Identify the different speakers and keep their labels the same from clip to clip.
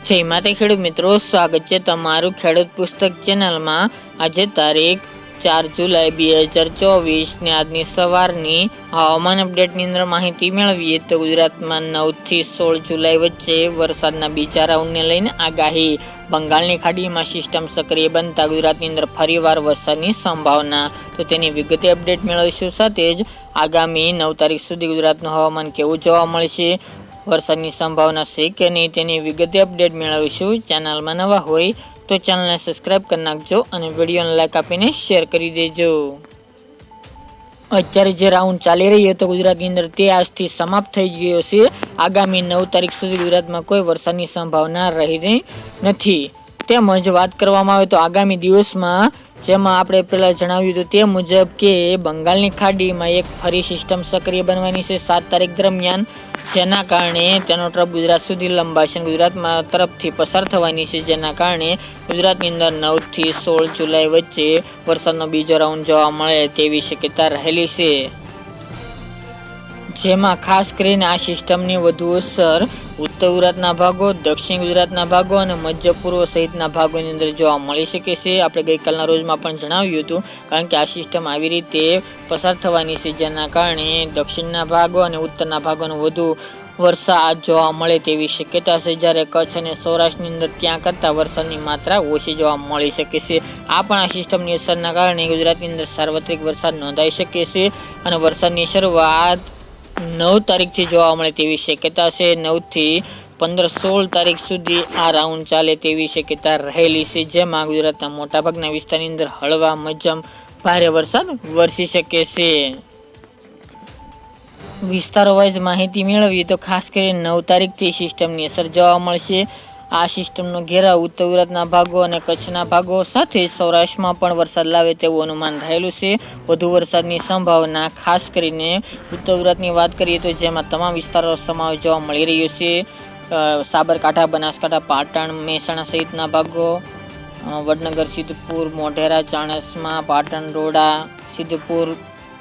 Speaker 1: જય માતા ખેડૂત મિત્રો, સ્વાગત છે તમારું ખેડૂત પુસ્તક ચેનલમાં। આજે તારીખ 4 જુલાઈ 2024 ને આજની સવારની હવામાન અપડેટની અંદર માહિતી મેળવીએ તો ગુજરાતમાં 9 થી 16 જુલાઈ વચ્ચે વરસાદના બીજા રાઉન્ડને લઈને આગાહી। બંગાળની ખાડીમાં સિસ્ટમ સક્રિય બનતા ગુજરાતની અંદર ફરીવાર વરસાદની સંભાવના, તો તેની વિગતે અપડેટ મેળવીશું। સાથે જ આગામી 9 તારીખ સુધી ગુજરાતનું હવામાન કેવું જોવા મળશે, વરસાદની સંભાવના છે કે નહીં, તેની વિગતે અપડેટ મેળવીશું। ચેનલમાં નવા હોય તો ચેનલને સબસ્ક્રાઈબ કરી નાખજો અને વિડીયોને લાઈક આપીને શેર કરી દેજો। અત્યારે જે રાઉન્ડ ચાલી રહ્યો હતો ગુજરાતની અંદર તે આજથી સમાપ્ત થઈ ગયો છે। આગામી 9 તારીખ સુધી ગુજરાતમાં કોઈ વરસાદની સંભાવના રહી નથી। તેમજ વાત કરવામાં આવે તો આગામી દિવસમાં જેમાં આપણે પહેલાં જણાવ્યું હતું તે મુજબ કે બંગાળની ખાડીમાં એક ફરી સિસ્ટમ સક્રિય બનવાની છે 7 તારીખ દરમિયાન, જેના કારણે તેનો ટ્રફ ગુજરાત સુધી લંબાશે, ગુજરાતમાં તરફથી પસાર થવાની છે, જેના કારણે ગુજરાતની અંદર 9 થી 16 જુલાઈ વચ્ચે વરસાદનો બીજો રાઉન્ડ જોવા મળે તેવી શક્યતા રહેલી છે। જેમાં ખાસ કરીને આ સિસ્ટમની વધુ અસર ઉત્તર ગુજરાતના ભાગો, દક્ષિણ ગુજરાતના ભાગો અને મધ્ય પૂર્વ સહિતના ભાગોની અંદર જોવા મળી શકે છે। આપણે ગઈકાલના રોજમાં પણ જણાવ્યું હતું, કારણ કે આ સિસ્ટમ આવી રીતે પસાર થવાની છે, જેના કારણે દક્ષિણના ભાગો અને ઉત્તરના ભાગોનો વધુ વરસાદ જોવા મળે તેવી શક્યતા છે, જ્યારે કચ્છ અને સૌરાષ્ટ્રની અંદર ત્યાં કરતાં વરસાદની માત્રા ઓછી જોવા મળી શકે છે। આ પણ આ સિસ્ટમની અસરના કારણે ગુજરાતની અંદર સાર્વત્રિક વરસાદ નોંધાઈ શકે છે અને વરસાદની શરૂઆત 9 તારીખથી જોવા મળે તેવી શક્યતા છે। 9 થી 15-16 તારીખ સુધી આ રાઉન્ડ ચાલે તેવી શક્યતા રહેલી છે, જેમાં ગુજરાતના મોટાભાગના વિસ્તારની અંદર હળવા મધ્યમ ભારે વરસાદ વરસી શકે છે। વિસ્તારો વાઇઝ માહિતી મેળવીએ તો ખાસ કરીને 9 તારીખથી સિસ્ટમની અસર જોવા મળશે। આ સિસ્ટમનો ઘેરાવ ઉત્તર ગુજરાતના ભાગો અને કચ્છના ભાગો સાથે સૌરાષ્ટ્રમાં પણ વરસાદ લાવે તેવું અનુમાન થયેલું છે। વધુ વરસાદની સંભાવના ખાસ કરીને ઉત્તર ગુજરાતની વાત કરીએ તો જેમાં તમામ વિસ્તારો સમાવેશ જોવા મળી રહ્યો છે। સાબરકાંઠા, બનાસકાંઠા, પાટણ, મહેસાણા સહિતના ભાગો, વડનગર, સિદ્ધપુર, મોઢેરા, ચાણસ્મા, પાટણ, રોડા, સિદ્ધપુર,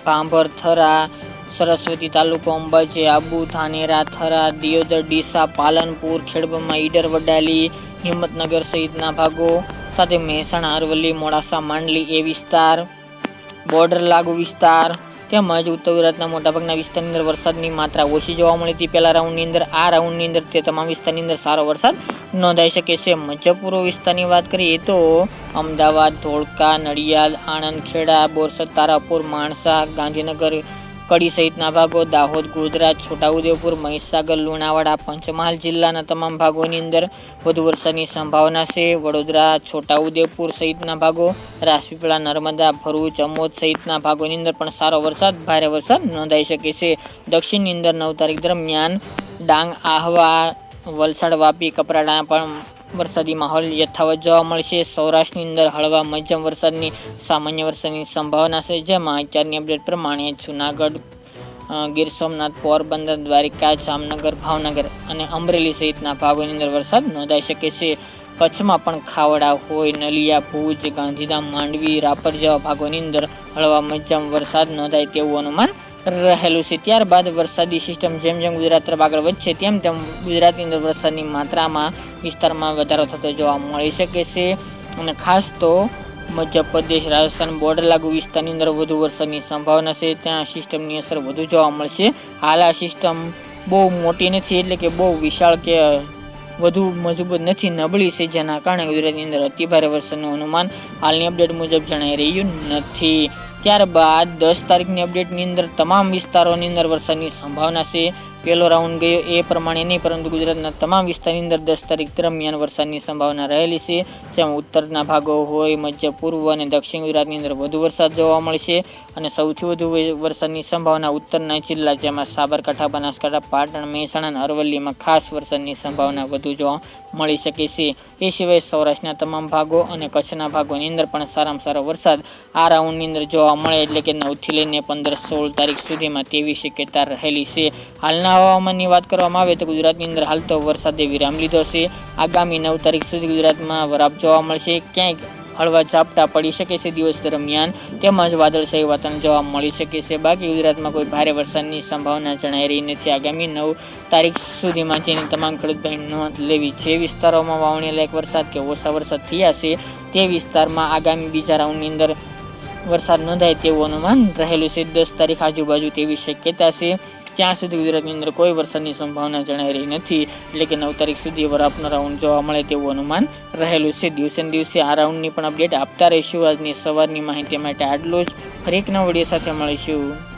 Speaker 1: ભાંભર, થરા, સરસ્વતી તાલુકો, અંબાજી, આબુ, ધાનેરા, થરા, દિયોદર, ડીસા, પાલનપુર, ખેડબ્રહ્મા, ઈડર, વડાલી, હિંમતનગર સહિતના ભાગો, સાથે મહેસાણા, અરવલ્લી, મોડાસા, માંડલી એ વિસ્તાર, બોર્ડર લાગુ વિસ્તાર, તેમજ ઉત્તર ગુજરાતના મોટાભાગના વિસ્તારની અંદર વરસાદની માત્રા ઓછી જોવા મળી હતી પહેલા રાઉન્ડની અંદર। આ રાઉન્ડની અંદર તે તમામ વિસ્તારની અંદર સારો વરસાદ નોંધાઈ શકે છે। મધ્ય પૂર્વ વિસ્તારની વાત કરીએ તો અમદાવાદ, ધોળકા, નડિયાદ, આણંદ, ખેડા, બોરસદ, તારાપુર, માણસા, ગાંધીનગર, કડી સહિતના ભાગો, દાહોદ, ગોધરા, છોટાઉદેપુર, મહીસાગર, લુણાવાડા, પંચમહાલ જિલ્લાના તમામ ભાગોની અંદર વધુ વરસાદની સંભાવના છે। વડોદરા, છોટાઉદેપુર સહિતના ભાગો, રાજપીપળા, નર્મદા, ભરૂચ, અમોદ સહિતના ભાગોની અંદર પણ સારો વરસાદ, ભારે વરસાદ નોંધાઈ શકે છે। દક્ષિણની અંદર 9 તારીખ દરમિયાન ડાંગ, આહવા, વલસાડ, વાપી, કપરાડા પણ વરસાદી માહોલ યથાવત જોવા મળશે। સૌરાષ્ટ્રની અંદર હળવા મધ્યમ વરસાદની સામાન્ય વરસાદની સંભાવના છે, જેમાં અત્યારની અપડેટ પ્રમાણે જૂનાગઢ, ગીર સોમનાથ, પોરબંદર, દ્વારિકા, જામનગર, ભાવનગર અને અમરેલી સહિતના ભાગોની અંદર વરસાદ નોંધાઈ શકે છે। કચ્છમાં પણ ખાવડા હોય, નલિયા, ભુજ, ગાંધીધામ, માંડવી, રાપર જેવા ભાગોની અંદર હળવા મધ્યમ વરસાદ નોંધાય તેવું અનુમાન રહેલું છે। ત્યારબાદ વરસાદી સિસ્ટમ જેમ જેમ ગુજરાત તરફ આગળ વધશે તેમ તેમ ગુજરાતની અંદર વરસાદની માત્રામાં વિસ્તારમાં વધારો થતો જોવા મળી શકે છે અને ખાસ તો મધ્યપ્રદેશ, રાજસ્થાન બોર્ડર લાગુ વિસ્તારની અંદર વધુ વરસાદની સંભાવના છે, ત્યાં સિસ્ટમની અસર વધુ જોવા મળશે। હાલ આ સિસ્ટમ બહુ મોટી નથી, એટલે કે બહુ વિશાળ કે વધુ મજબૂત નથી, નબળી છે, જેના કારણે ગુજરાતની અંદર અતિભારે વરસાદનું અનુમાન હાલની અપડેટ મુજબ જણાઈ રહ્યું નથી। ત્યારબાદ 10 તારીખની અપડેટની અંદર તમામ વિસ્તારોની અંદર વરસાદની સંભાવના છે। પહેલો રાઉન્ડ ગયો એ પ્રમાણે નહીં, પરંતુ ગુજરાતના તમામ વિસ્તારની અંદર 10 તારીખ દરમિયાન વરસાદની સંભાવના રહેલી છે, જેમાં ઉત્તરના ભાગો હોય, મધ્ય પૂર્વ અને દક્ષિણ ગુજરાતની અંદર વધુ વરસાદ જોવા મળશે અને સૌથી વધુ વરસાદની સંભાવના ઉત્તરના જિલ્લા જેમાં સાબરકાંઠા, બનાસકાંઠા, પાટણ, મહેસાણા અને અરવલ્લીમાં ખાસ વરસાદની સંભાવના વધુ જોવા મળી શકે છે। એ સિવાય સૌરાષ્ટ્રના તમામ ભાગો અને કચ્છના ભાગોની અંદર પણ સારામાં સારો વરસાદ આ રાઉન્ડની અંદર જોવા મળે, એટલે કે 9 થી લઈને 15-16 તારીખ સુધીમાં તેવી શક્યતા રહેલી છે। હાલના હવામાનની વાત કરવામાં આવે તો ગુજરાતની અંદર હાલ તો વરસાદે વિરામ લીધો છે। આગામી 9 તારીખ સુધી ગુજરાતમાં વરાપ જોવા મળશે, ક્યાંક હળવા ઝાપટા પડી શકે છે દિવસ દરમિયાન, તેમજ વાદળછાયું વાતાવરણ જોવા મળી શકે છે. બાકી ગુજરાતમાં કોઈ ભારે વરસાદની સંભાવના જણાઈ રહી નથી. આગામી 9 તારીખ સુધીમાં જેની તમામ ખેડૂત ભાઈ નોંધ લેવી. જે વિસ્તારોમાં વાવણી લાયક વરસાદ કે ઓછા વરસાદ થયા છે તે વિસ્તારમાં આગામી બીજા રાઉન્ડની અંદર વરસાદ નોંધાય તેવું અનુમાન રહેલું છે. 10 તારીખ આજુબાજુ તેવી શક્યતા છે. ત્યાં સુધી ગુજરાતની અંદર કોઈ વરસાદની સંભાવના જણાઈ રહી નથી. એટલે કે 9 તારીખ સુધી વરાપનો રાઉન્ડ જોવા મળે તેવું અનુમાન રહેલું છે. દિવસે ને દિવસે આ રાઉન્ડની પણ અપડેટ આપતા રહીશું. આજની સવારની માહિતી માટે આટલું જ. ફરી એક નવા વિડીયો સાથે મળીશું.